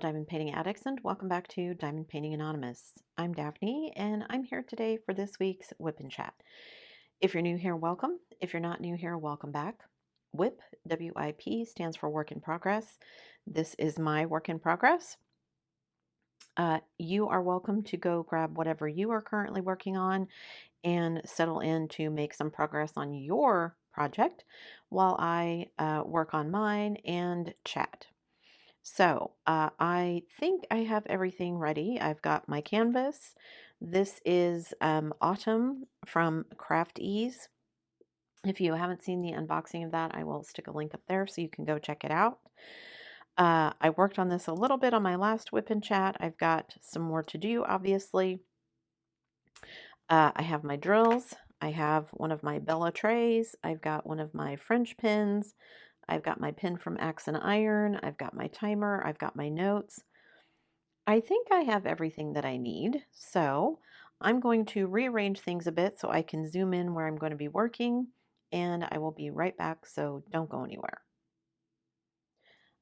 diamond painting addicts, and welcome back to Diamond Painting Anonymous. I'm Daphne, and I'm here today for this week's WIP and Chat. If you're new here, welcome. If you're not new here, welcome back. WIP, W-I-P, stands for Work in Progress. This is my work in progress. You are welcome to go grab whatever you are currently working on and settle in to make some progress on your project while I work on mine and chat. So I think I have everything ready. I've got my canvas. This is Autumn from Craft Ease. If you haven't seen the unboxing of that, I will stick a link up there so you can go check it out. I worked on this a little bit on my last WIP and Chat. I've got some more to do, obviously. I have my drills. I have one of my Bella trays. I've got one of my French pins. I've got my pin from Axe and Iron. I've got my timer. I've got my notes. I think I have everything that I need. So I'm going to rearrange things a bit so I can zoom in where I'm going to be working, and I will be right back, so don't go anywhere.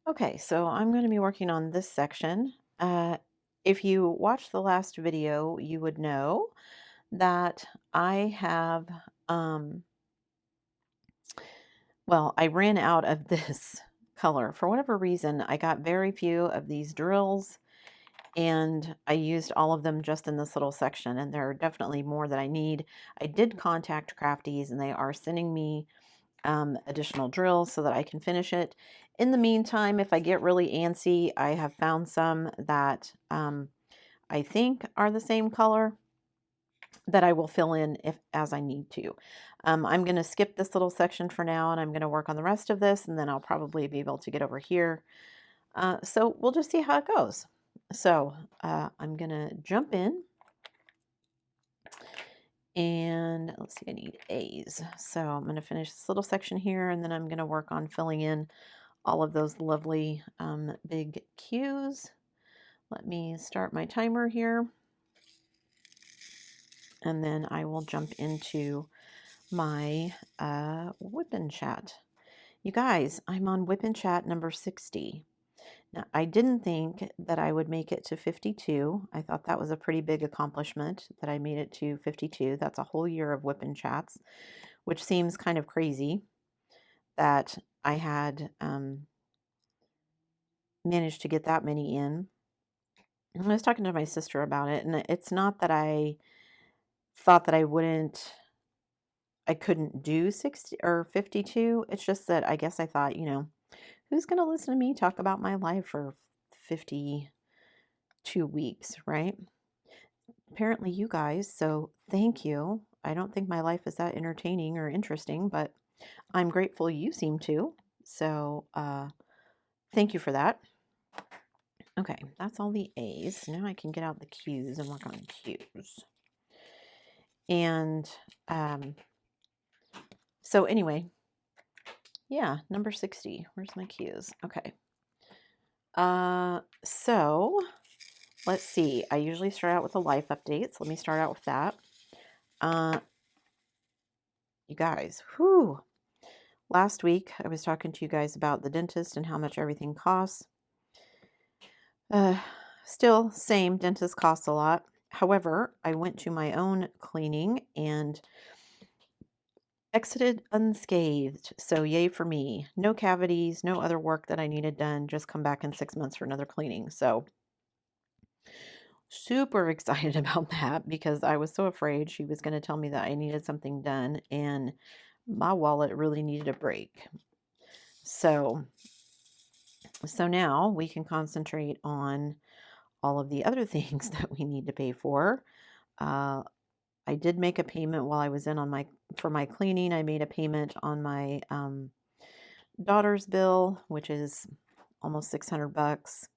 Okay, so I'm going to be working on this section. If you watched the last video, you would know that I have, well, I ran out of this color. For whatever reason, I got very few of these drills, and I used all of them just in this little section, and there are definitely more that I need. I did contact Crafties, and they are sending me additional drills so that I can finish it. In the meantime, if I get really antsy, I have found some that I think are the same color that I will fill in as I need to. I'm going to skip this little section for now, and I'm going to work on the rest of this, and then I'll probably be able to get over here. So we'll just see how it goes. So I'm going to jump in, and let's see, I need A's. So I'm going to finish this little section here, and then I'm going to work on filling in all of those lovely big Q's. Let me start my timer here, and then I will jump into my WIP and Chat. You guys, I'm on WIP and Chat number 60. Now, I didn't think that I would make it to 52. I thought that was a pretty big accomplishment that I made it to 52. That's a whole year of WIP and Chats, which seems kind of crazy that I had managed to get that many in. I was talking to my sister about it, and it's not that I thought that I couldn't do 60 or 52. It's just that I guess I thought, who's going to listen to me talk about my life for 52 weeks, right? Apparently you guys, so thank you. I don't think my life is that entertaining or interesting, but I'm grateful you seem to. So thank you for that. Okay, that's all the A's. Now I can get out the Q's and work on Q's. And so anyway, yeah, number 60. Where's my Q's? Okay. So let's see. I usually start out with the life updates. Let me start out with that. You guys, whew. Last week, I was talking to you guys about the dentist and how much everything costs. Still, same, dentist costs a lot. However, I went to my own cleaning and exited unscathed. So yay for me. No cavities, no other work that I needed done. Just come back in 6 months for another cleaning. So super excited about that because I was so afraid she was going to tell me that I needed something done and my wallet really needed a break. So now we can concentrate on all of the other things that we need to pay for. I did make a payment while I was in on for my cleaning. I made a payment on my daughter's bill, which is almost $600.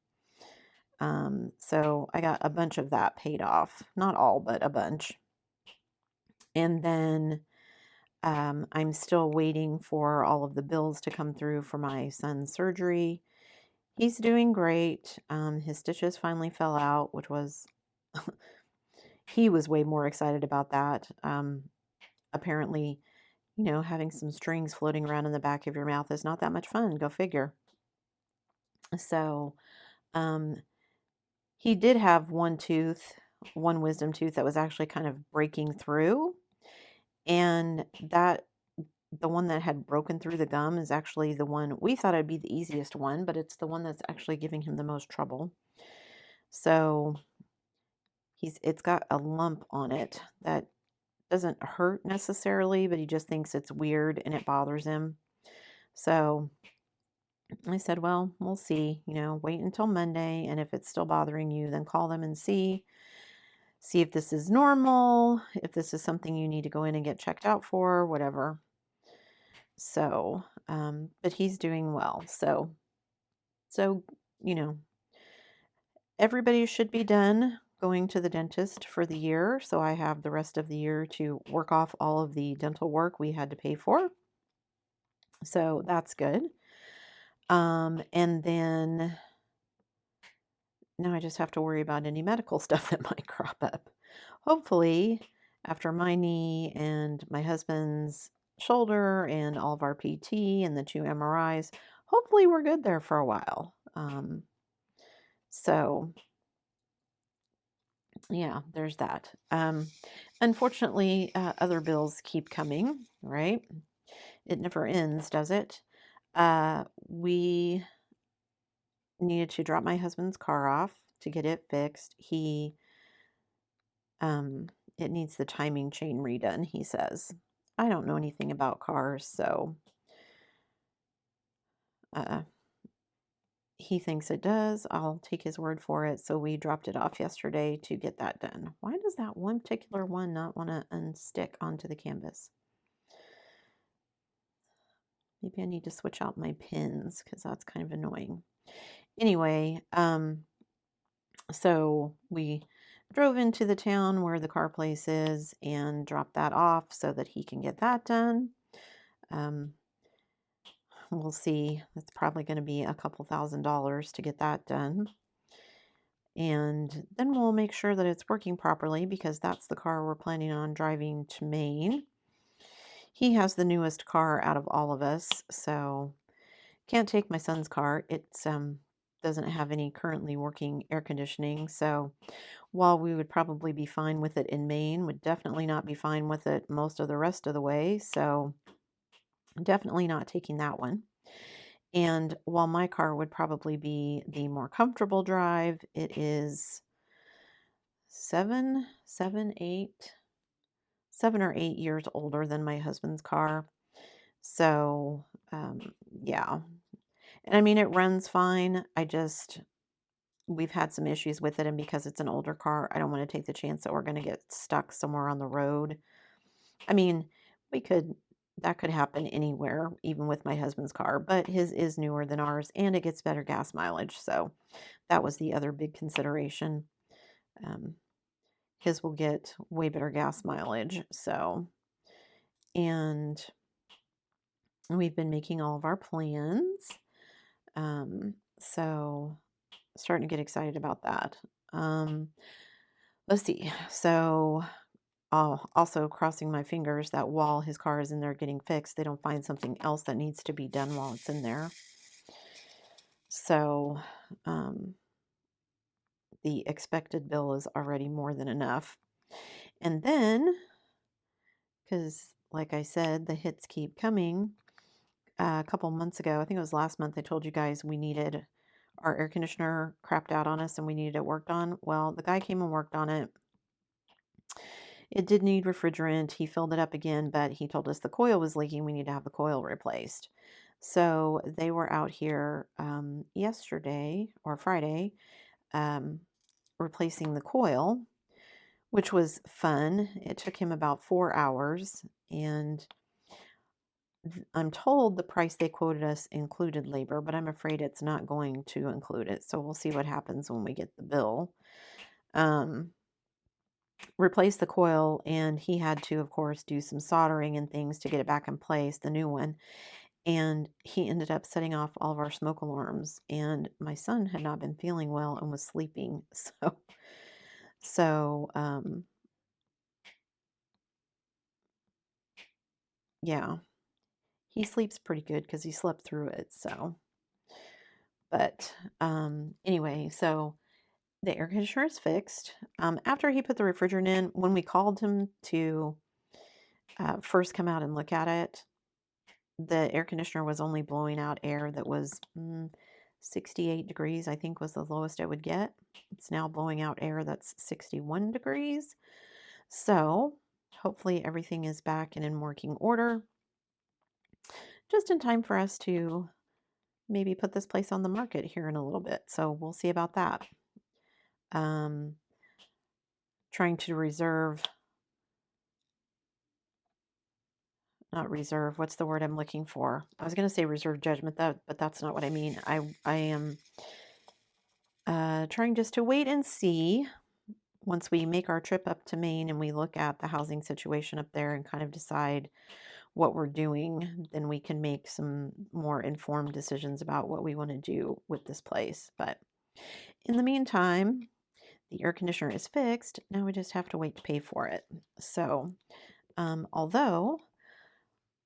So I got a bunch of that paid off. Not all, but a bunch. And then I'm still waiting for all of the bills to come through for my son's surgery. He's doing great. His stitches finally fell out, which was, he was way more excited about that. Apparently, having some strings floating around in the back of your mouth is not that much fun. Go figure. So He did have one tooth, one wisdom tooth that was actually kind of breaking through, and that the one that had broken through the gum is actually the one we thought it'd be the easiest one, but it's the one that's actually giving him the most trouble. So it's got a lump on it that doesn't hurt necessarily, but he just thinks it's weird and it bothers him. So I said, well, we'll see, wait until Monday. And if it's still bothering you, then call them and see if this is normal, if this is something you need to go in and get checked out for, whatever. So, but he's doing well. So, you know, everybody should be done going to the dentist for the year. So I have the rest of the year to work off all of the dental work we had to pay for. So that's good. And then now I just have to worry about any medical stuff that might crop up. Hopefully, after my knee and my husband's shoulder and all of our PT and the 2 MRIs, hopefully we're good there for a while. So yeah, there's that. Unfortunately, other bills keep coming, right? It never ends, does it? We needed to drop my husband's car off to get it fixed. It needs the timing chain redone, he says. I don't know anything about cars, so he thinks it does. I'll take his word for it. So we dropped it off yesterday to get that done. Why does that one particular one not want to unstick onto the canvas? Maybe I need to switch out my pins because that's kind of annoying. Anyway, so we drove into the town where the car place is and dropped that off so that he can get that done. We'll see. It's probably going to be a couple $1,000s to get that done. And then we'll make sure that it's working properly because that's the car we're planning on driving to Maine. He has the newest car out of all of us, so can't take my son's car. It doesn't have any currently working air conditioning, so while we would probably be fine with it in Maine, would definitely not be fine with it most of the rest of the way, so definitely not taking that one. And while my car would probably be the more comfortable drive, it is 7 or 8 years older than my husband's car. So, yeah. And I mean, it runs fine. We've had some issues with it. And because it's an older car, I don't want to take the chance that we're going to get stuck somewhere on the road. I mean, that could happen anywhere, even with my husband's car, but his is newer than ours and it gets better gas mileage. So that was the other big consideration. His will get way better gas mileage. So, and we've been making all of our plans. So starting to get excited about that. Let's see. So also crossing my fingers that while his car is in there getting fixed, they don't find something else that needs to be done while it's in there. So the expected bill is already more than enough. And then, because like I said, the hits keep coming. A couple months ago, I think it was last month, I told you guys we needed our air conditioner crapped out on us and we needed it worked on. Well, the guy came and worked on it. It did need refrigerant. He filled it up again, but he told us the coil was leaking. We need to have the coil replaced. So they were out here yesterday or Friday replacing the coil, which was fun. It took him about 4 hours, and I'm told the price they quoted us included labor, but I'm afraid it's not going to include it. So we'll see what happens when we get the bill. Replace the coil, and he had to, of course, do some soldering and things to get it back in place, the new one. And he ended up setting off all of our smoke alarms. And my son had not been feeling well and was sleeping. So yeah, he sleeps pretty good because he slept through it. So, but anyway, so The air conditioner is fixed. After he put the refrigerant in, when we called him to first come out and look at it, the air conditioner was only blowing out air that was 68 degrees, I think was the lowest it would get. It's now blowing out air that's 61 degrees. So hopefully everything is back and in working order, just in time for us to maybe put this place on the market here in a little bit. So we'll see about that. Trying to reserve, not reserve, what's the word I'm looking for? I was going to say reserve judgment, but that's not what I mean. I am trying just to wait and see once we make our trip up to Maine and we look at the housing situation up there and kind of decide what we're doing, then we can make some more informed decisions about what we want to do with this place. But in the meantime, the air conditioner is fixed. Now we just have to wait to pay for it. So, although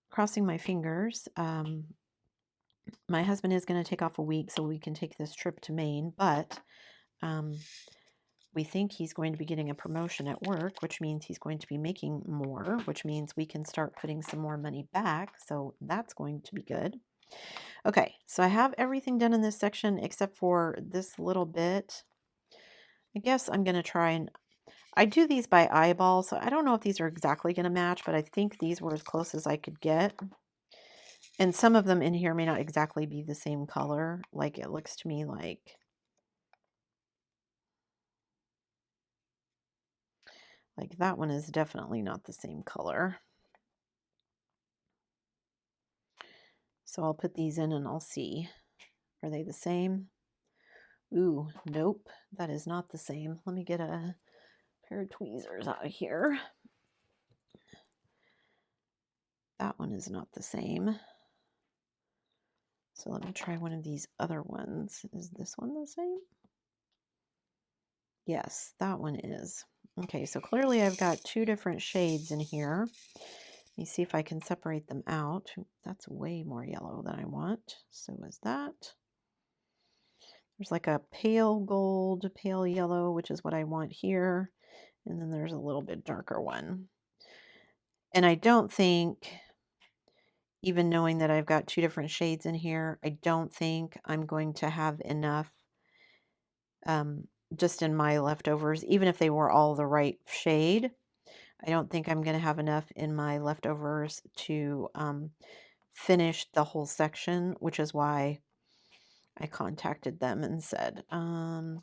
crossing my fingers, my husband is going to take off a week so we can take this trip to Maine, but we think he's going to be getting a promotion at work, which means he's going to be making more, which means we can start putting some more money back. So that's going to be good. Okay, so I have everything done in this section except for this little bit. I guess I'm going to try and I do these by eyeball, so I don't know if these are exactly going to match, but I think these were as close as I could get. And some of them in here may not exactly be the same color. Like it looks to me like that one is definitely not the same color. So I'll put these in and I'll see. Are they the same? Ooh, nope, that is not the same. Let me get a pair of tweezers out of here. That one is not the same. So let me try one of these other ones. Is this one the same? Yes, that one is. Okay, so clearly I've got two different shades in here. Let me see if I can separate them out. That's way more yellow than I want. So is that. There's like a pale gold, pale yellow, which is what I want here. And then there's a little bit darker one. And I don't think, even knowing that I've got two different shades in here, I don't think I'm going to have enough just in my leftovers, even if they were all the right shade. I don't think I'm going to have enough in my leftovers to finish the whole section, which is why I contacted them and said, I'm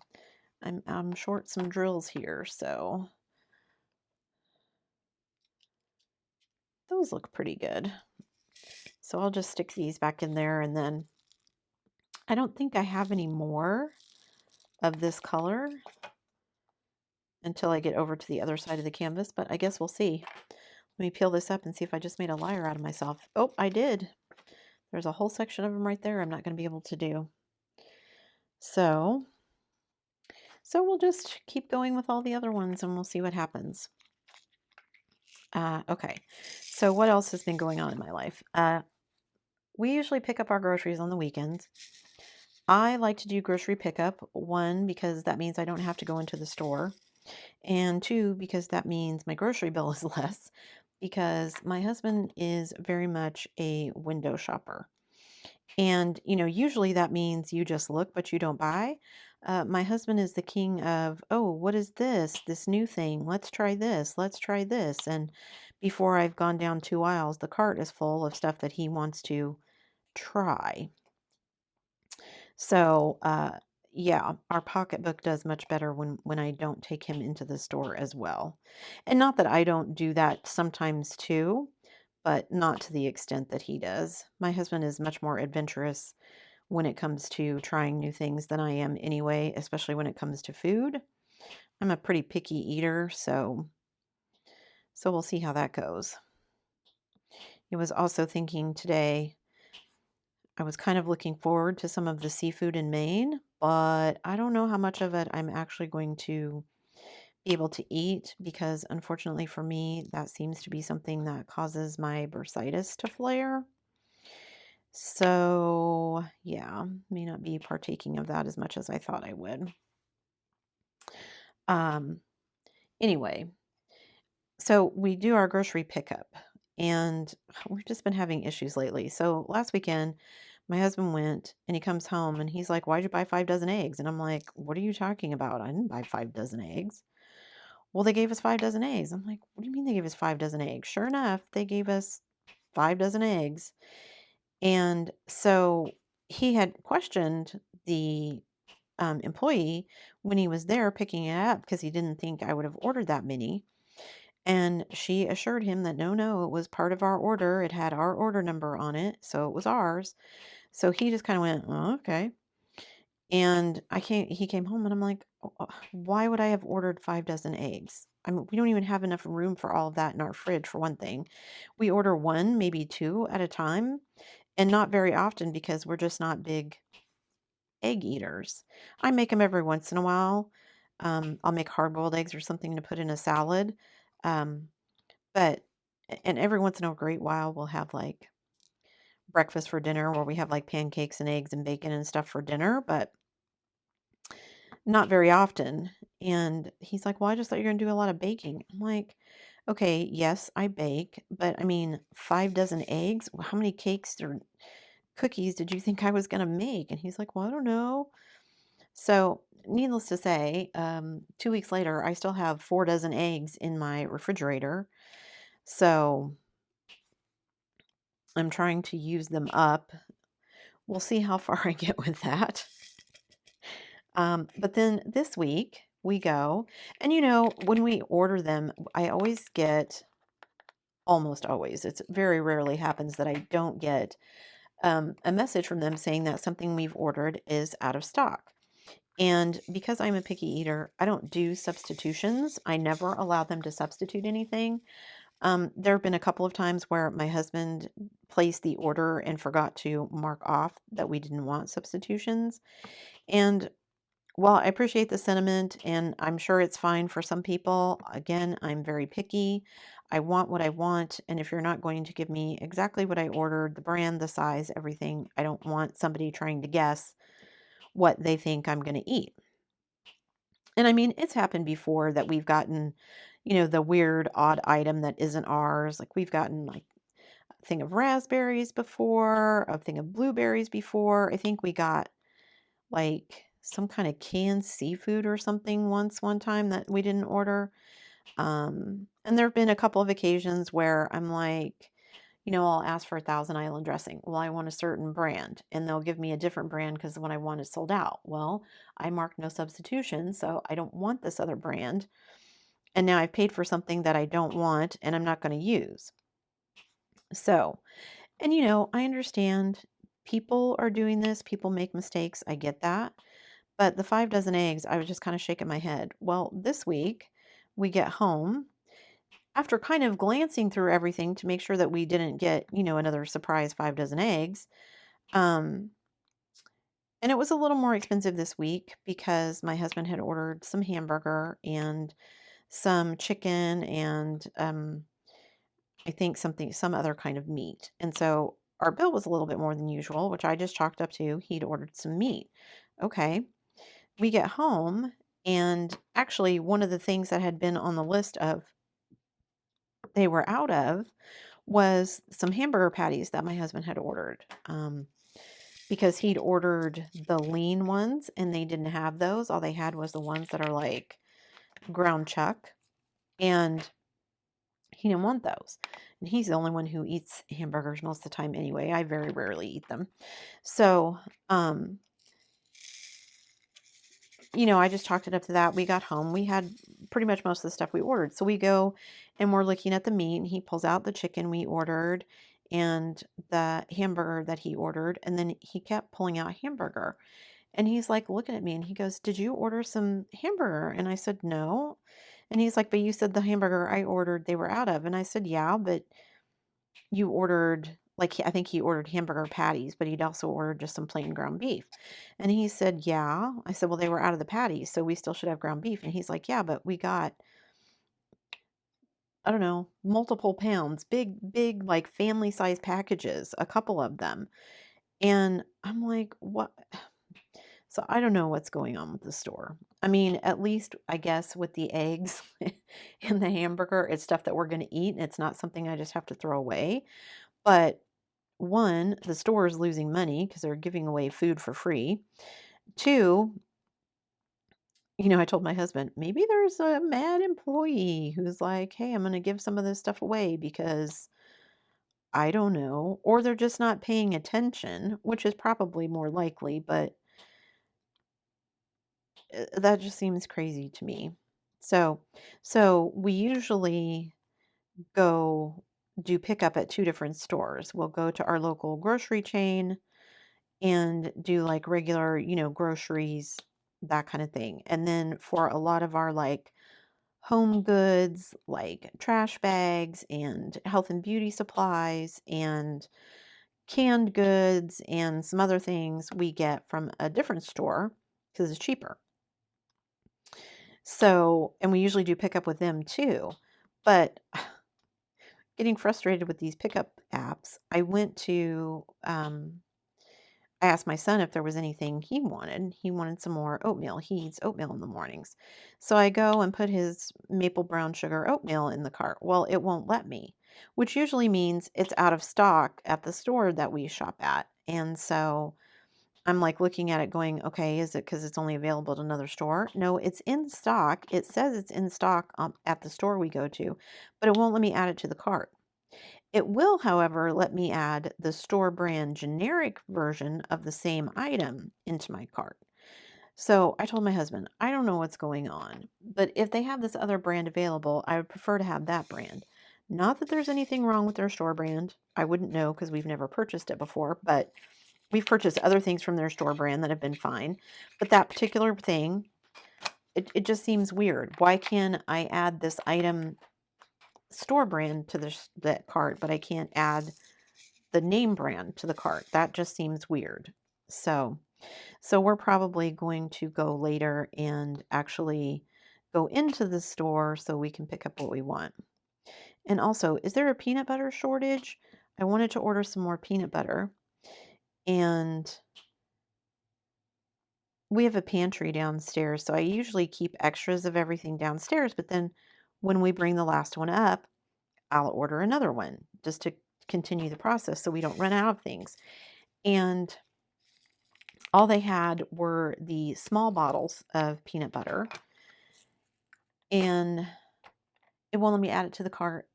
short some drills here, so those look pretty good. So I'll just stick these back in there, and then I don't think I have any more of this color until I get over to the other side of the canvas, but I guess we'll see. Let me peel this up and see if I just made a liar out of myself. Oh, I did. There's a whole section of them right there I'm not going to be able to do. So we'll just keep going with all the other ones and we'll see what happens. Okay, so what else has been going on in my life? We usually pick up our groceries on the weekends. I like to do grocery pickup, one, because that means I don't have to go into the store, and two, because that means my grocery bill is less, because my husband is very much a window shopper. And, usually that means you just look, but you don't buy. My husband is the king of, oh, what is this? This new thing. Let's try this. Let's try this. And before I've gone down 2 aisles, the cart is full of stuff that he wants to try. So, yeah, our pocketbook does much better when I don't take him into the store as well. And not that I don't do that sometimes too, but not to the extent that he does. My husband is much more adventurous when it comes to trying new things than I am anyway, especially when it comes to food. I'm a pretty picky eater, so we'll see how that goes. I was also thinking today, I was kind of looking forward to some of the seafood in Maine, but I don't know how much of it I'm actually going to be able to eat because unfortunately for me, that seems to be something that causes my bursitis to flare. So, yeah, may not be partaking of that as much as I thought I would. Um, anyway, so we do our grocery pickup, and we've just been having issues lately. So last weekend, my husband went and he comes home and he's like, "Why'd you buy 5 dozen eggs?" And I'm like, "What are you talking about? I didn't buy 5 dozen eggs." Well, they gave us 5 dozen eggs. I'm like, "What do you mean they gave us 5 dozen eggs?" Sure enough, they gave us 5 dozen eggs. And so he had questioned the employee when he was there picking it up because he didn't think I would have ordered that many. And she assured him that no, no, it was part of our order. It had our order number on it, so it was ours. So he just kind of went, "Oh, okay." And he came home and I'm like, Why would I have ordered 5 dozen eggs? I mean, we don't even have enough room for all of that in our fridge, for one thing. We order one, maybe two at a time, and not very often because we're just not big egg eaters. I make them every once in a while. I'll make hard boiled eggs or something to put in a salad. Um, but, and every once in a great while, we'll have like breakfast for dinner where we have like pancakes and eggs and bacon and stuff for dinner, but not very often. And he's like, "Well, I just thought you were going to do a lot of baking." I'm like, "Okay, yes, I bake, but I mean, 5 dozen eggs? How many cakes or cookies did you think I was going to make?" And he's like, "Well, I don't know." So, needless to say, 2 weeks later, I still have 4 dozen eggs in my refrigerator. So, I'm trying to use them up. We'll see how far I get with that. But then this week we go, and when we order them, I always get, almost always, it's very rarely happens that I don't get a message from them saying that something we've ordered is out of stock. And because I'm a picky eater, I don't do substitutions. I never allow them to substitute anything. There have been a couple of times where my husband placed the order and forgot to mark off that we didn't want substitutions. And while I appreciate the sentiment, and I'm sure it's fine for some people, again, I'm very picky. I want what I want, and if you're not going to give me exactly what I ordered, the brand, the size, everything, I don't want somebody trying to guess what they think I'm going to eat. And I mean, it's happened before that we've gotten, the weird, odd item that isn't ours. Like we've gotten like a thing of raspberries before, a thing of blueberries before. I think we got like some kind of canned seafood or something one time that we didn't order. And there have been a couple of occasions where I'm like, I'll ask for a Thousand Island dressing. Well, I want a certain brand, and they'll give me a different brand because the one I want is sold out. Well, I marked no substitution, so I don't want this other brand. And now I've paid for something that I don't want and I'm not going to use. So, and I understand people are doing this, people make mistakes. I get that. But the 5 dozen eggs, I was just kind of shaking my head. Well, this week we get home after kind of glancing through everything to make sure that we didn't get, another surprise 5 dozen eggs. Um, and it was a little more expensive this week because my husband had ordered some hamburger and some chicken and I think some other kind of meat. And so our bill was a little bit more than usual, which I just chalked up to he'd ordered some meat. Okay. We get home, and actually, one of the things that had been on the list of they were out of was some hamburger patties that my husband had ordered. Because he'd ordered the lean ones and they didn't have those. All they had was the ones that are like ground chuck. And he didn't want those. And he's the only one who eats hamburgers most of the time anyway. I very rarely eat them. So, I just chalked it up to that. We got home. We had pretty much most of the stuff we ordered. So we go and we're looking at the meat, and he pulls out the chicken we ordered and the hamburger that he ordered. And then he kept pulling out hamburger. And he's like looking at me and he goes, "Did you order some hamburger?" And I said, "No." And he's like, "But you said the hamburger I ordered, they were out of." And I said, "Yeah, but you ordered, like, I think he ordered hamburger patties, but he'd also ordered just some plain ground beef." And he said, "Yeah." I said, "Well, they were out of the patties, so we still should have ground beef." And he's like, "Yeah, but we got, I don't know, multiple pounds, big, big, like family size packages, a couple of them." And I'm like, "What?" So I don't know what's going on with the store. I mean, at least I guess with the eggs and the hamburger, it's stuff that we're going to eat and it's not something I just have to throw away. But one, the store is losing money because they're giving away food for free. Two, I told my husband, maybe there's a mad employee who's like, hey, I'm going to give some of this stuff away because I don't know. Or they're just not paying attention, which is probably more likely, but that just seems crazy to me. So we usually go do pickup at two different stores. We'll go to our local grocery chain and do like regular, groceries, that kind of thing. And then for a lot of our like home goods, like trash bags and health and beauty supplies and canned goods and some other things we get from a different store because it's cheaper. So, and we usually do pick up with them too. But getting frustrated with these pickup apps, I asked my son if there was anything he wanted. He wanted some more oatmeal. He eats oatmeal in the mornings. So I go and put his maple brown sugar oatmeal in the cart. Well, it won't let me, which usually means it's out of stock at the store that we shop at. And so I'm like looking at it going, okay, is it because it's only available at another store? No, it's in stock. It says it's in stock at the store we go to, but it won't let me add it to the cart. It will, however, let me add the store brand generic version of the same item into my cart. So I told my husband, I don't know what's going on, but if they have this other brand available, I would prefer to have that brand. Not that there's anything wrong with their store brand. I wouldn't know because we've never purchased it before, but we've purchased other things from their store brand that have been fine. But that particular thing, it just seems weird. Why can I add this item store brand to that cart, but I can't add the name brand to the cart? That just seems weird. So we're probably going to go later and actually go into the store so we can pick up what we want. And also, is there a peanut butter shortage? I wanted to order some more peanut butter. And we have a pantry downstairs, so I usually keep extras of everything downstairs, but then when we bring the last one up, I'll order another one just to continue the process so we don't run out of things. And all they had were the small bottles of peanut butter, and it won't let me add it to the cart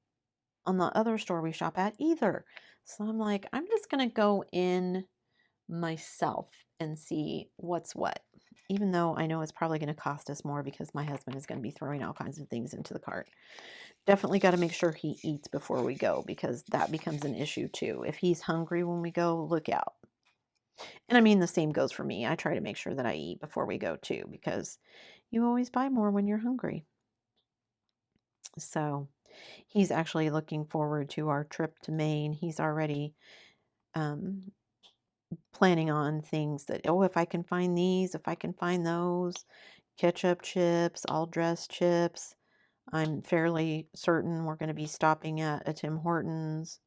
on the other store we shop at either. So I'm like, I'm just going to go in myself and see what's what, even though I know it's probably going to cost us more because my husband is going to be throwing all kinds of things into the cart. Definitely got to make sure he eats before we go because that becomes an issue too. If he's hungry when we go, look out. And I mean, the same goes for me. I try to make sure that I eat before we go too because you always buy more when you're hungry. So he's actually looking forward to our trip to Maine. He's already um, planning on things that, oh, if I can find these, if I can find those, ketchup chips, all dressed chips. I'm fairly certain we're going to be stopping at a Tim Hortons.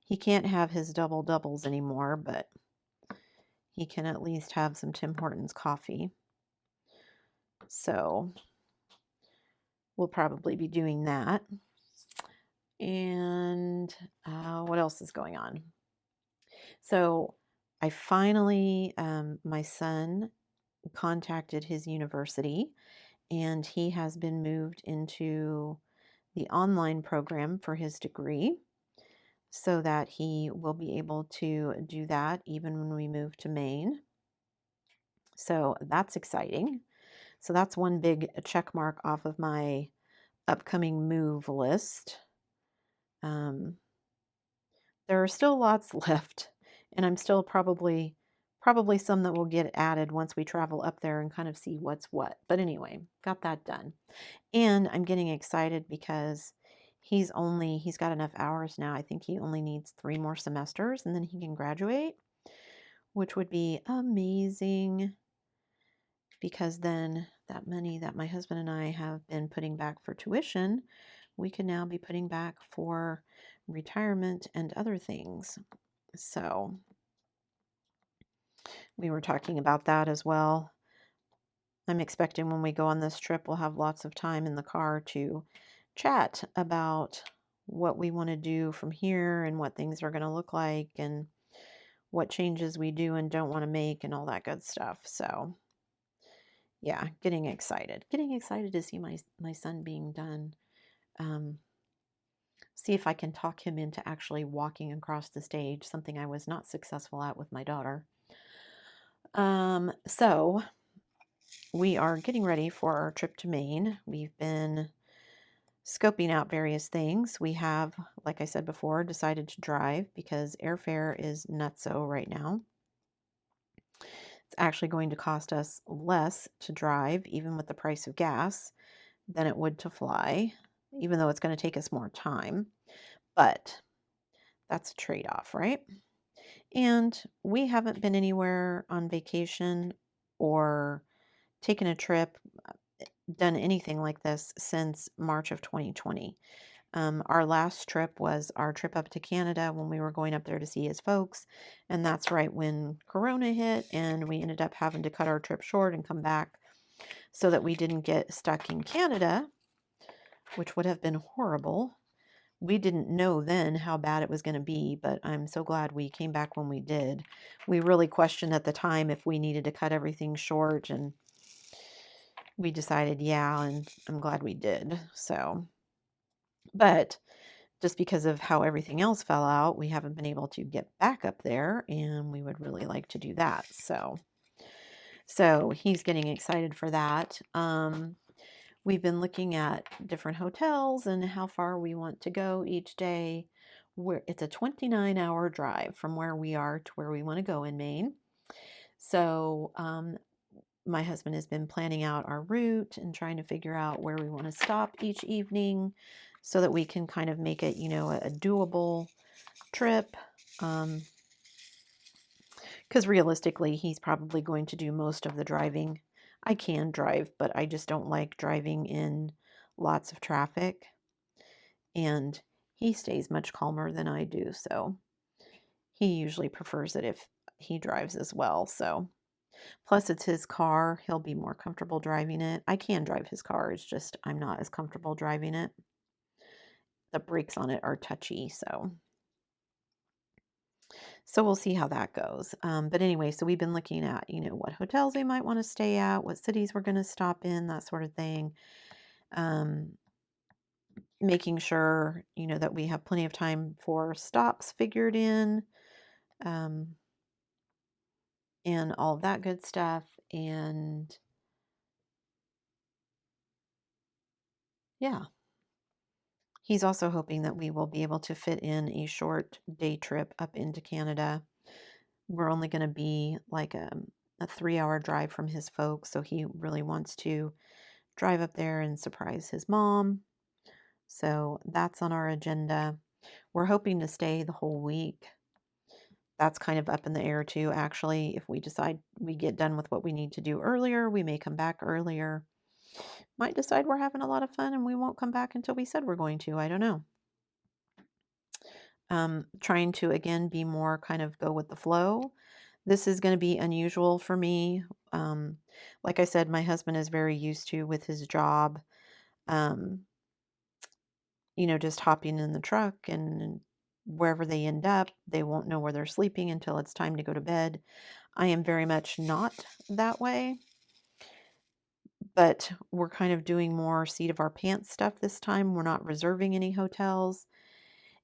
He can't have his double doubles anymore, but he can at least have some Tim Hortons coffee. So we'll probably be doing that. And what else is going on? So I finally, my son contacted his university and he has been moved into the online program for his degree so that he will be able to do that even when we move to Maine. So that's exciting. So that's one big check mark off of my upcoming move list. There are still lots left, and I'm still probably some that will get added once we travel up there and kind of see what's what. But anyway, got that done. And I'm getting excited because he's got enough hours now. I think he only needs 3 more semesters and then he can graduate, which would be amazing because then that money that my husband and I have been putting back for tuition, we can now be putting back for retirement and other things. So We were talking about that as well. I'm expecting when we go on this trip, we'll have lots of time in the car to chat about what we want to do from here and what things are going to look like and what changes we do and don't want to make and all that good stuff. So, yeah, getting excited. Getting excited to see my son being done. See if I can talk him into actually walking across the stage, something I was not successful at with my daughter. So we are getting ready for our trip to Maine. We've been scoping out various things. We have, like I said before, decided to drive because airfare is nutso right now. It's actually going to cost us less to drive, even with the price of gas, than it would to fly, even though it's going to take us more time. But that's a trade-off, right? And we haven't been anywhere on vacation or taken a trip, done anything like this since March of 2020. Our last trip was our trip up to Canada when we were going up there to see his folks. And that's right when Corona hit, and we ended up having to cut our trip short and come back so that we didn't get stuck in Canada, which would have been horrible. We didn't know then how bad it was going to be, but I'm so glad we came back when we did. We really questioned at the time if we needed to cut everything short, and we decided, yeah, and I'm glad we did. So, but just because of how everything else fell out, we haven't been able to get back up there, and we would really like to do that. So he's getting excited for that. We've been looking at different hotels and how far we want to go each day. It's a 29-hour drive from where we are to where we want to go in Maine. So my husband has been planning out our route and trying to figure out where we want to stop each evening so that we can kind of make it, a doable trip. Because realistically, he's probably going to do most of the driving. I can drive, but I just don't like driving in lots of traffic. And he stays much calmer than I do, so he usually prefers it if he drives as well. So, plus it's his car, he'll be more comfortable driving it. I can drive his car, it's just I'm not as comfortable driving it. The brakes on it are touchy, so we'll see how that goes. But anyway, so we've been looking at, what hotels we might want to stay at, what cities we're going to stop in, that sort of thing. Making sure, that we have plenty of time for stops figured in, and all of that good stuff. And yeah, he's also hoping that we will be able to fit in a short day trip up into Canada. We're only going to be like a 3-hour drive from his folks, so he really wants to drive up there and surprise his mom. So that's on our agenda. We're hoping to stay the whole week. That's kind of up in the air too, actually. If we decide we get done with what we need to do earlier, we may come back earlier. Might decide we're having a lot of fun and we won't come back until we said we're going to. I don't know. Trying to, again, be more kind of go with the flow. This is going to be unusual for me. Like I said, my husband is very used to with his job, just hopping in the truck and wherever they end up, they won't know where they're sleeping until it's time to go to bed. I am very much not that way, but we're kind of doing more seat of our pants stuff this time. We're not reserving any hotels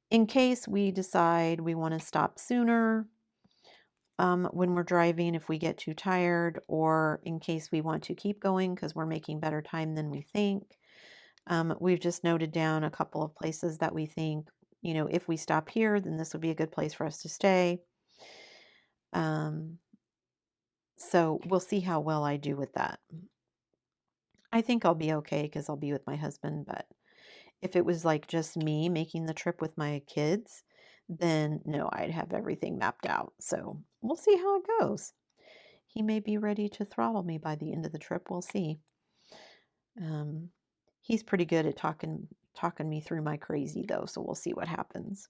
in case we decide we want to stop sooner when we're driving if we get too tired, or in case we want to keep going because we're making better time than we think. We've just noted down a couple of places that we think, if we stop here, then this would be a good place for us to stay. So we'll see how well I do with that. I think I'll be okay because I'll be with my husband, but if it was like just me making the trip with my kids, then no, I'd have everything mapped out. So we'll see how it goes. He may be ready to throttle me by the end of the trip. We'll see. He's pretty good at talking me through my crazy though, so we'll see what happens.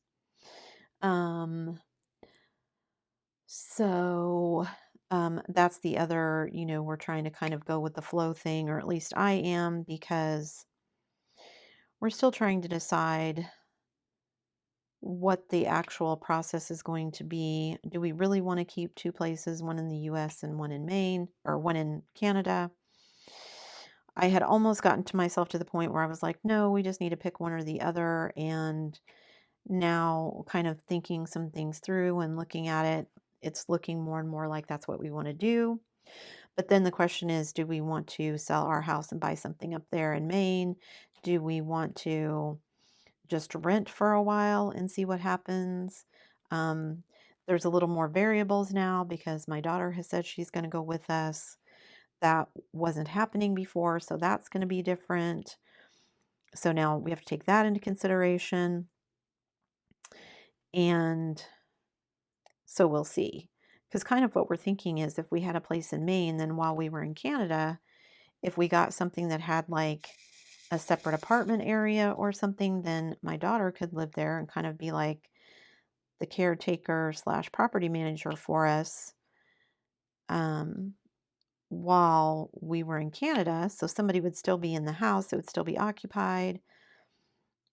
So That's the other, we're trying to kind of go with the flow thing, or at least I am, because we're still trying to decide what the actual process is going to be. Do we really want to keep two places, one in the US and one in Maine, or one in Canada? I had almost gotten to myself to the point where I was like, no, we just need to pick one or the other. And now, kind of thinking some things through and looking at it, it's looking more and more like that's what we want to do. But then the question is, do we want to sell our house and buy something up there in Maine? Do we want to just rent for a while and see what happens? Um, there's a little more variables now because my daughter has said she's going to go with us. That wasn't happening before, so that's going to be different. So now we have to take that into consideration. And so we'll see. Because kind of what we're thinking is if we had a place in Maine, then while we were in Canada, if we got something that had like a separate apartment area or something, then my daughter could live there and kind of be like the caretaker slash property manager for us um, while we were in Canada. So somebody would still be in the house, it would still be occupied.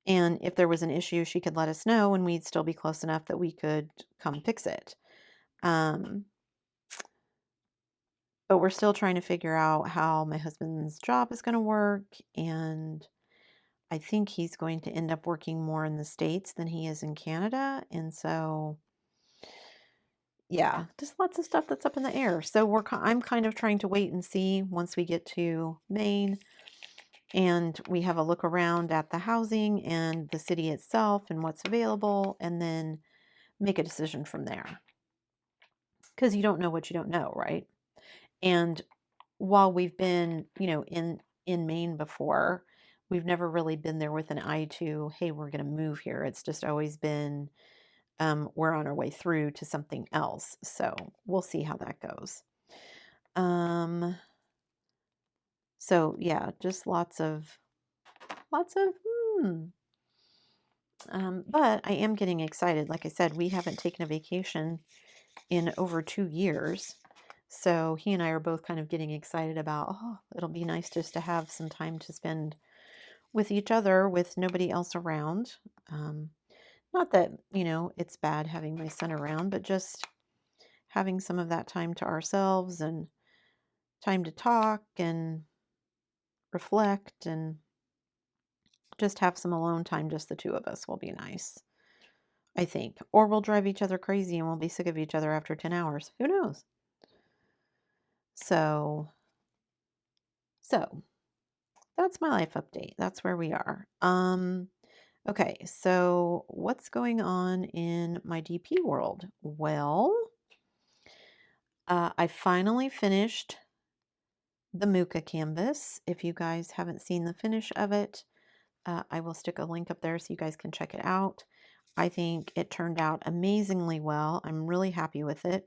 And if there was an issue, she could let us know and we'd still be close enough that we could come fix it. Um, but we're still trying to figure out how my husband's job is going to work. And I think he's going to end up working more in the States than he is in Canada. And so, yeah, just lots of stuff that's up in the air. So I'm kind of trying to wait and see once we get to Maine and we have a look around at the housing and the city itself and what's available, and then make a decision from there. Because you don't know what you don't know, right? And while we've been, in Maine before, we've never really been there with an eye to, hey, we're going to move here. It's just always been, we're on our way through to something else. So we'll see how that goes. So yeah, just lots of, hmm. But I am getting excited. Like I said, we haven't taken a vacation in over 2 years. So he and I are both kind of getting excited about, oh, it'll be nice just to have some time to spend with each other with nobody else around. Not that, it's bad having my son around, but just having some of that time to ourselves and time to talk and reflect and just have some alone time, just the two of us will be nice, I think. Or we'll drive each other crazy and we'll be sick of each other after 10 hours. Who knows? So that's my life update. That's where we are. Okay, so what's going on in my DP world? Well, I finally finished the Muka canvas. If you guys haven't seen the finish of it, I will stick a link up there so you guys can check it out. I think it turned out amazingly well. I'm really happy with it.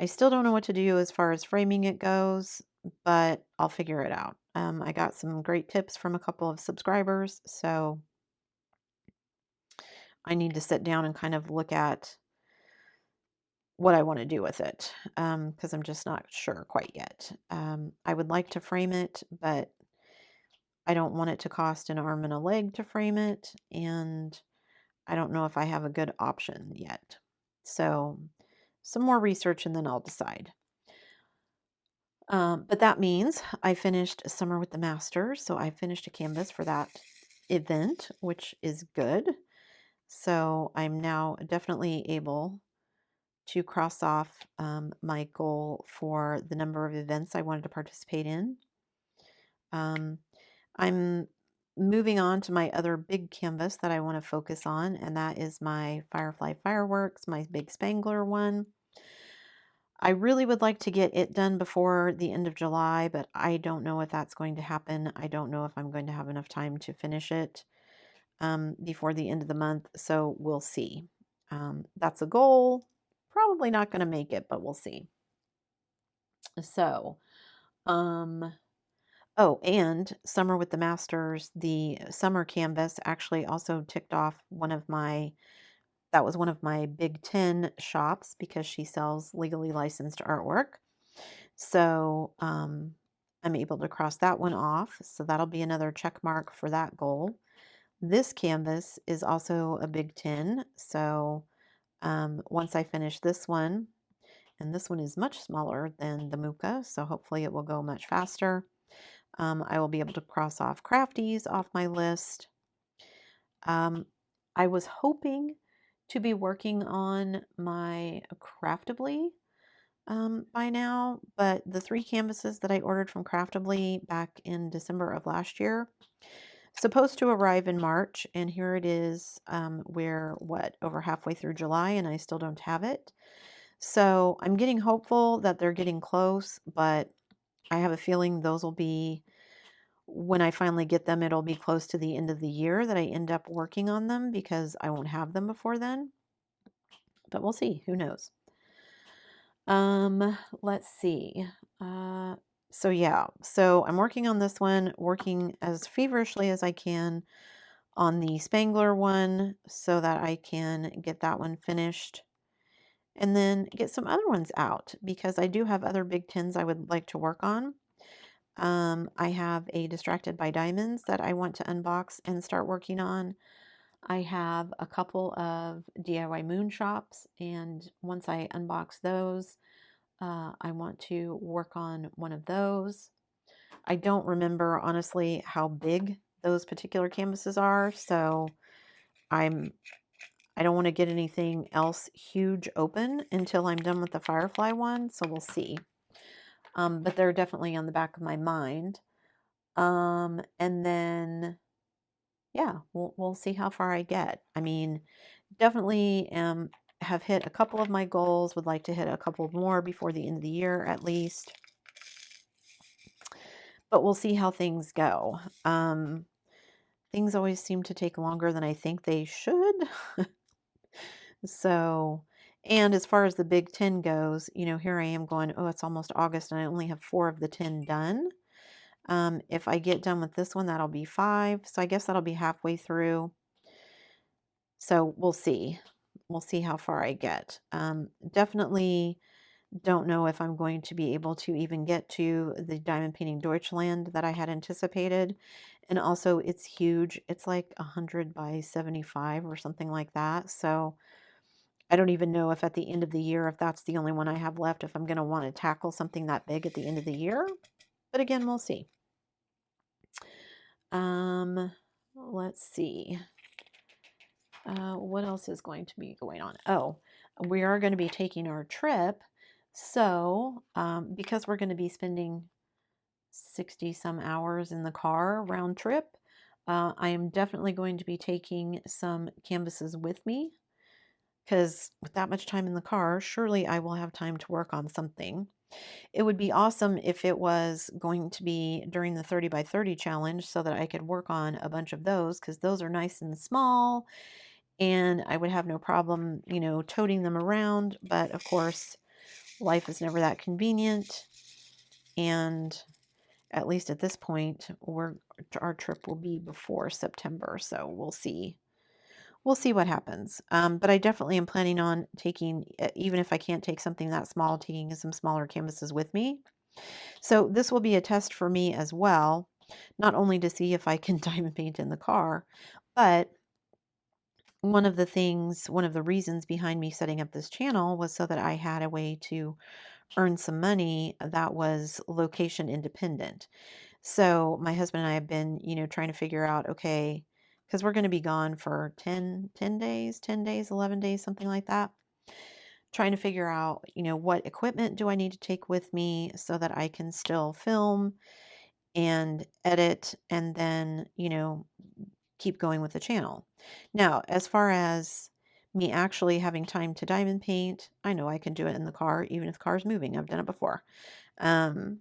I still don't know what to do as far as framing it goes, but I'll figure it out. I got some great tips from a couple of subscribers, so I need to sit down and kind of look at what I want to do with it because I'm just not sure quite yet. I would like to frame it, but I don't want it to cost an arm and a leg to frame it, and I don't know if I have a good option yet. So some more research and then I'll decide. But that means I finished Summer with the Masters, so I finished a canvas for that event, which is good. So I'm now definitely able to cross off my goal for the number of events I wanted to participate in. I'm moving on to my other big canvas that I want to focus on, and that is my Firefly Fireworks, my big Spangler one. I really would like to get it done before the end of July, but I don't know if that's going to happen. I don't know if I'm going to have enough time to finish it before the end of the month, so we'll see. That's a goal. Probably not going to make it, but we'll see. So, oh, and Summer with the Masters, the summer canvas actually also ticked off one of my that was one of my Big 10 shops because she sells legally licensed artwork. So I'm able to cross that one off. So that'll be another check mark for that goal. This canvas is also a Big 10. So once I finish this one, and this one is much smaller than the Muka, so hopefully it will go much faster. I will be able to cross off crafties off my list. I was hoping to be working on my Craftably by now, but the 3 canvases that I ordered from Craftably back in December of last year, supposed to arrive in March, and here it is, we're over halfway through July, and I still don't have it. So I'm getting hopeful that they're getting close, but I have a feeling those will be, when I finally get them, it'll be close to the end of the year that I end up working on them because I won't have them before then. But we'll see. Who knows? Let's see. So yeah, so I'm working on this one, working as feverishly as I can on the Spangler one so that I can get that one finished and then get some other ones out because I do have other Big Tens I would like to work on. I have a Distracted by Diamonds that I want to unbox and start working on. I have a couple of DIY moon shops, and once I unbox those, I want to work on one of those. I don't remember honestly how big those particular canvases are, so I don't want to get anything else huge open until I'm done with the Firefly one, so we'll see. But they're definitely on the back of my mind. And then yeah, we'll see how far I get. I mean, definitely have hit a couple of my goals, would like to hit a couple more before the end of the year at least. But we'll see how things go. Things always seem to take longer than I think they should. So, and as far as the Big 10 goes, here I am going, oh, it's almost August and I only have 4 of the 10 done. If I get done with this one, that'll be 5. So I guess that'll be halfway through. So we'll see. We'll see how far I get. Definitely don't know if I'm going to be able to even get to the Diamond Painting Deutschland that I had anticipated. And also it's huge. It's like 100 by 75 or something like that. So I don't even know if at the end of the year, if that's the only one I have left, if I'm going to want to tackle something that big at the end of the year. But again, we'll see. Let's see. What else is going to be going on? Oh, we are going to be taking our trip. So, because we're going to be spending 60 some hours in the car round trip, I am definitely going to be taking some canvases with me because with that much time in the car, surely I will have time to work on something. It would be awesome if it was going to be during the 30 by 30 challenge so that I could work on a bunch of those because those are nice and small and I would have no problem, toting them around. But of course, life is never that convenient. And at least at this point, our trip will be before September. So we'll see. We'll see what happens. But I definitely am planning on taking, even if I can't take something that small, taking some smaller canvases with me. So this will be a test for me as well, not only to see if I can diamond paint in the car, but one of the reasons behind me setting up this channel was so that I had a way to earn some money that was location independent. So my husband and I have been, trying to figure out, okay, because we're going to be gone for 10 days, 11 days, something like that. Trying to figure out, what equipment do I need to take with me so that I can still film and edit and then, keep going with the channel. Now, as far as me actually having time to diamond paint, I know I can do it in the car, even if the car's moving. I've done it before. But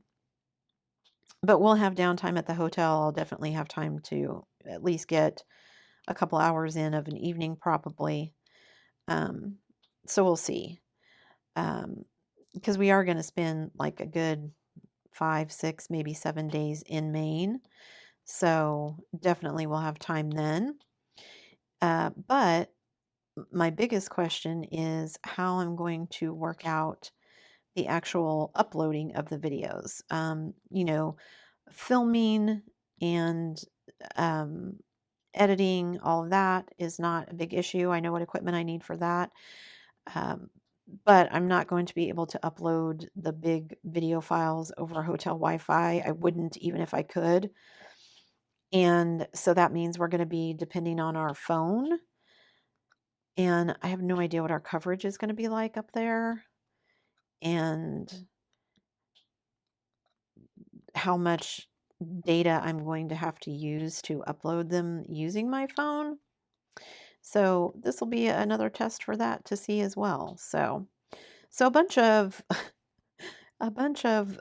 we'll have downtime at the hotel. I'll definitely have time to at least get a couple hours in of an evening, probably. So we'll see. Because we are going to spend like a good 5, 6, maybe 7 days in Maine. So definitely we'll have time then. But my biggest question is how I'm going to work out the actual uploading of the videos. Filming and um, editing, all of that is not a big issue. I know what equipment I need for that. Um, but I'm not going to be able to upload the big video files over hotel Wi-Fi. I wouldn't even if I could. And so that means we're going to be depending on our phone. And I have no idea what our coverage is going to be like up there and how much data I'm going to have to use to upload them using my phone. So this will be another test for that to see as well. So a bunch of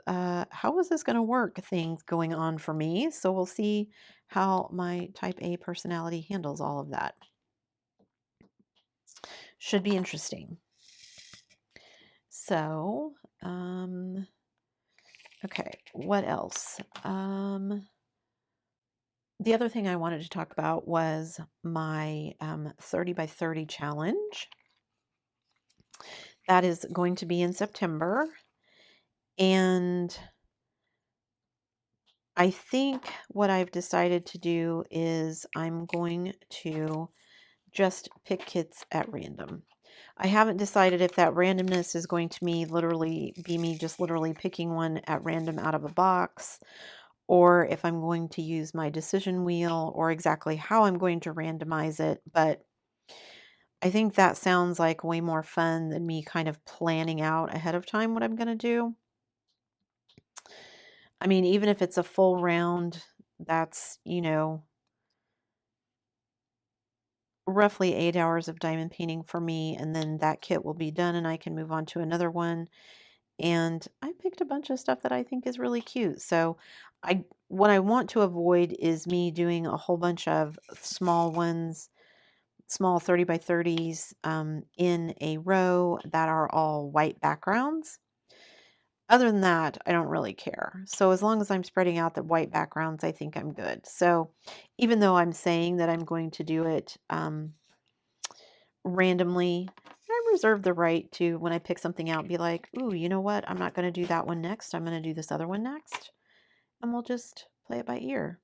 how is this going to work things going on for me. So we'll see how my type A personality handles all of that. Should be interesting. So, okay, what else? The other thing I wanted to talk about was my 30 by 30 challenge. That is going to be in September. And I think what I've decided to do is I'm going to just pick kits at random. I haven't decided if that randomness is going to be me just literally picking one at random out of a box, or if I'm going to use my decision wheel, or exactly how I'm going to randomize it. But I think that sounds like way more fun than me kind of planning out ahead of time what I'm going to do. I mean, even if it's a full round, that's, roughly 8 hours of diamond painting for me, and then that kit will be done and I can move on to another one. And I picked a bunch of stuff that I think is really cute. So what I want to avoid is me doing a whole bunch of small ones, small 30 by 30s in a row that are all white backgrounds. Other than that, I don't really care. So as long as I'm spreading out the white backgrounds, I think I'm good. So even though I'm saying that I'm going to do it randomly, I reserve the right to, when I pick something out, be like, ooh, you know what? I'm not going to do that one next. I'm going to do this other one next. And we'll just play it by ear.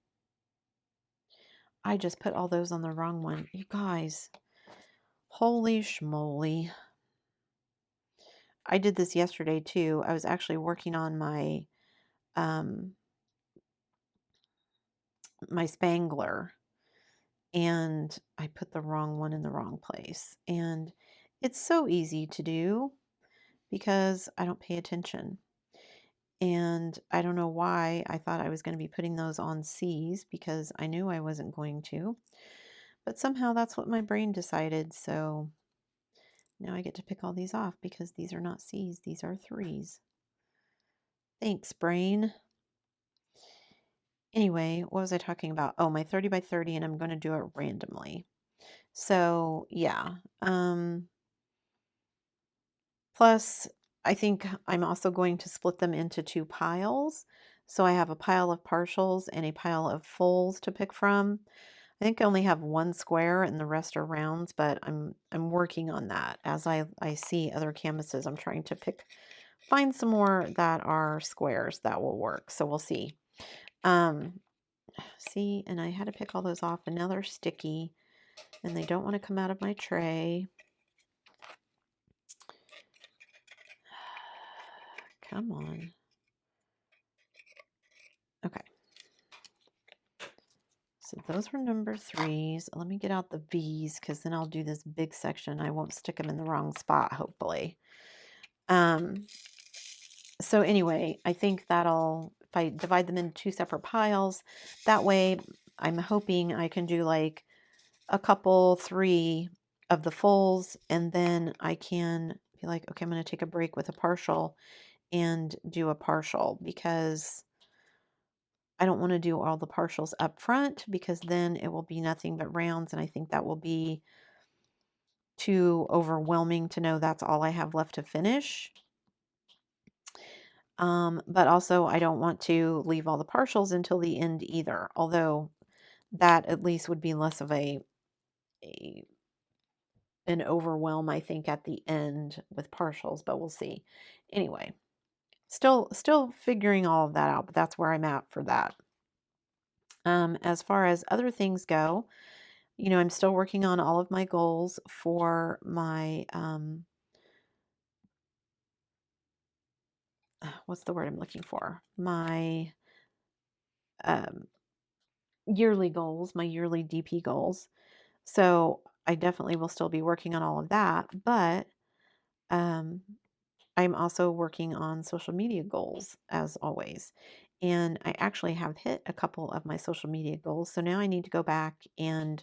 I just put all those on the wrong one. You guys, holy schmoly. I did this yesterday too. I was actually working on my my spangler, and I put the wrong one in the wrong place. And it's so easy to do because I don't pay attention. And I don't know why I thought I was going to be putting those on C's because I knew I wasn't going to. But somehow that's what my brain decided. So now I get to pick all these off because these are not C's, these are 3s. Thanks, brain. Anyway, what was I talking about? Oh, my 30 by 30, and I'm going to do it randomly. So yeah. Plus, I think I'm also going to split them into 2 piles. So I have a pile of partials and a pile of fulls to pick from. I think I only have 1 square and the rest are rounds, but I'm working on that. As I see other canvases, I'm trying to find some more that are squares that will work. So we'll see. See, and I had to pick all those off, and now they're sticky, and they don't want to come out of my tray. Come on. Okay. So those were number 3s. Let me get out the V's because then I'll do this big section. I won't stick them in the wrong spot, hopefully. So anyway, I think if I divide them into 2 separate piles, that way I'm hoping I can do like a couple, 3 of the fulls, and then I can be like, okay, I'm going to take a break with a partial and do a partial because I don't want to do all the partials up front because then it will be nothing but rounds, and I think that will be too overwhelming to know that's all I have left to finish. But also I don't want to leave all the partials until the end either, although that at least would be less of a an overwhelm, I think, at the end with partials, but we'll see. Anyway, still figuring all of that out, but that's where I'm at for that. As far as other things go, I'm still working on all of my goals for my, what's the word I'm looking for? My um, yearly goals, my yearly DP goals. So I definitely will still be working on all of that, but um, I'm also working on social media goals as always. And I actually have hit a couple of my social media goals. So now I need to go back and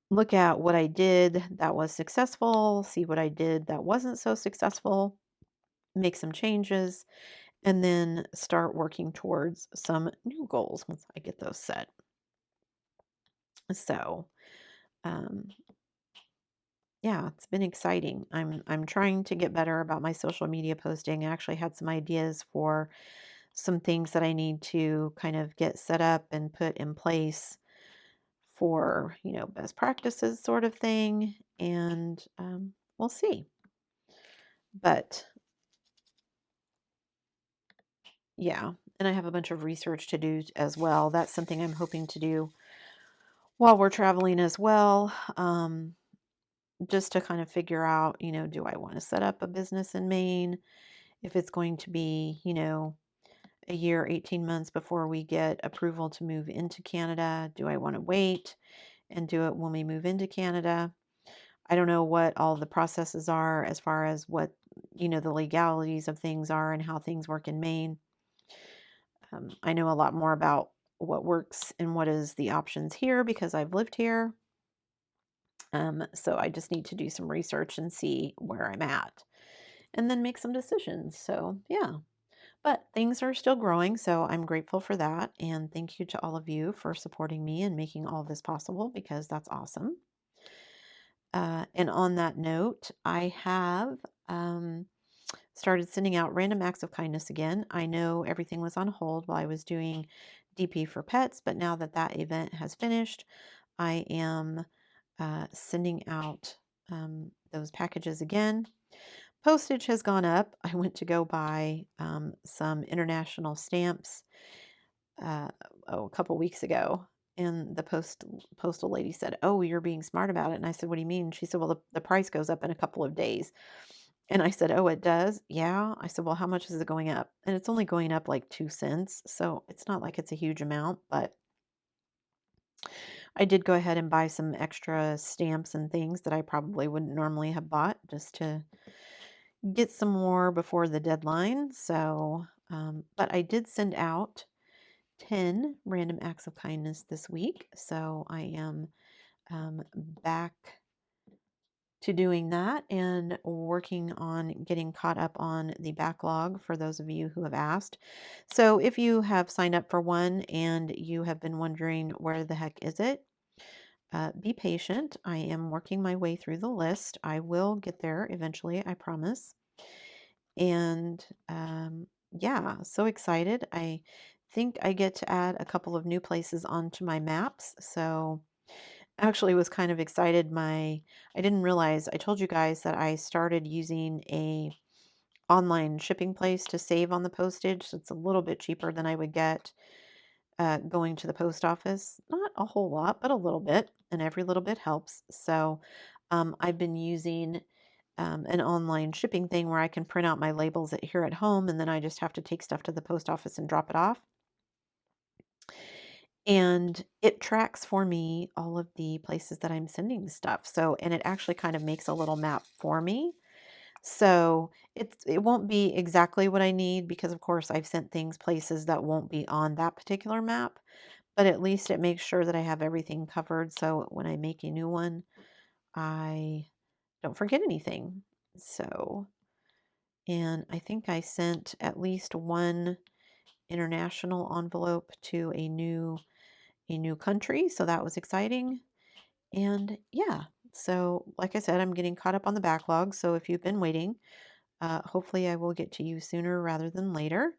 look at what I did that was successful, see what I did that wasn't so successful, make some changes, and then start working towards some new goals once I get those set. So, um, yeah, it's been exciting. I'm trying to get better about my social media posting. I actually had some ideas for some things that I need to kind of get set up and put in place for, best practices sort of thing. And we'll see. But yeah, and I have a bunch of research to do as well. That's something I'm hoping to do while we're traveling as well. Just to kind of figure out, do I want to set up a business in Maine? If it's going to be, a year, 18 months before we get approval to move into Canada, do I want to wait and do it when we move into Canada? I don't know what all the processes are as far as what, the legalities of things are and how things work in Maine. I know a lot more about what works and what is the options here because I've lived here. So I just need to do some research and see where I'm at and then make some decisions. So, yeah. But things are still growing, so I'm grateful for that. And thank you to all of you for supporting me and making all this possible because that's awesome. And on that note, I have started sending out random acts of kindness again. I know everything was on hold while I was doing DP for pets, but now that that event has finished, I am sending out those packages again. Postage has gone up. I went to go buy some international stamps uh, a couple weeks ago, and the postal lady said, "Oh, you're being smart about it." And I said, "What do you mean?" She said, "Well, the price goes up in a couple of days." And I said, "Oh, it does?" "Yeah." I said, "Well, how much is it going up?" And it's only going up like 2 cents, so it's not like it's a huge amount, but I did go ahead and buy some extra stamps and things that I probably wouldn't normally have bought just to get some more before the deadline. So, but I did send out 10 random acts of kindness this week. So I am back to doing that and working on getting caught up on the backlog for those of you who have asked. So if you have signed up for one and you have been wondering where the heck is it, be patient. I am working my way through the list. I will get there eventually, I promise. And yeah, so excited. I think I get to add a couple of new places onto my maps. So actually was kind of excited. I didn't realize, I told you guys that I started using a online shipping place to save on the postage. So it's a little bit cheaper than I would get going to the post office. Not a whole lot, but a little bit, and every little bit helps. So I've been using an online shipping thing where I can print out my labels here at home, and then I just have to take stuff to the post office and drop it off. And it tracks for me all of the places that I'm sending the stuff. So, and it actually kind of makes a little map for me. So it won't be exactly what I need because of course I've sent things places that won't be on that particular map, but at least it makes sure that I have everything covered. So when I make a new one, I don't forget anything. So, and I think I sent at least one international envelope to a new country, so that was exciting. And yeah, so like I said, I'm getting caught up on the backlog. So if you've been waiting, hopefully I will get to you sooner rather than later.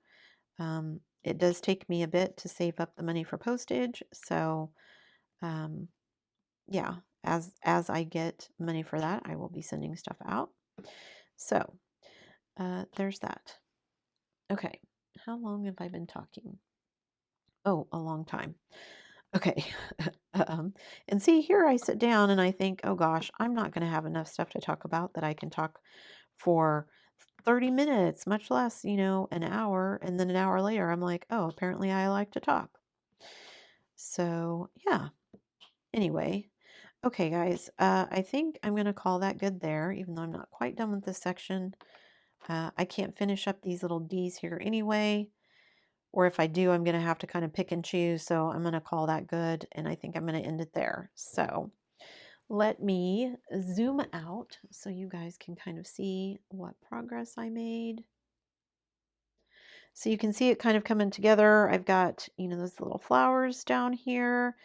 It does take me a bit to save up the money for postage, so yeah, as I get money for that, I will be sending stuff out. So there's that. Okay, how long have I been talking? Oh, a long time. Okay. And see, here I sit down and I think, oh gosh, I'm not going to have enough stuff to talk about that I can talk for 30 minutes, much less, an hour. And then an hour later, I'm like, oh, apparently I like to talk. So, yeah. Anyway, okay, guys, I think I'm going to call that good there, even though I'm not quite done with this section. I can't finish up these little D's here anyway. Or if I do, I'm going to have to kind of pick and choose. So I'm going to call that good. And I think I'm going to end it there. So let me zoom out so you guys can kind of see what progress I made. So you can see it kind of coming together. I've got, those little flowers down here.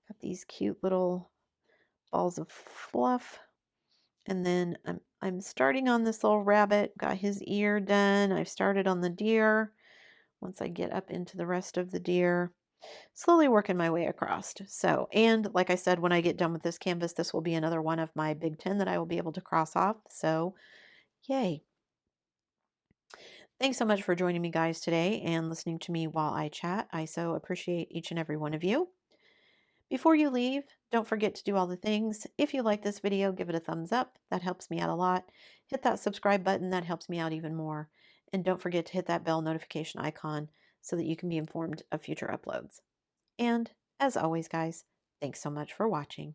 Got these cute little balls of fluff. And then I'm starting on this little rabbit. Got his ear done. I've started on the deer. Once I get up into the rest of the deer, slowly working my way across. So, and like I said, when I get done with this canvas, this will be another one of my big 10 that I will be able to cross off. So, yay. Thanks so much for joining me, guys, today and listening to me while I chat. I so appreciate each and every one of you. Before you leave, don't forget to do all the things. If you like this video, give it a thumbs up. That helps me out a lot. Hit that subscribe button. That helps me out even more. And don't forget to hit that bell notification icon so that you can be informed of future uploads. And as always, guys, thanks so much for watching.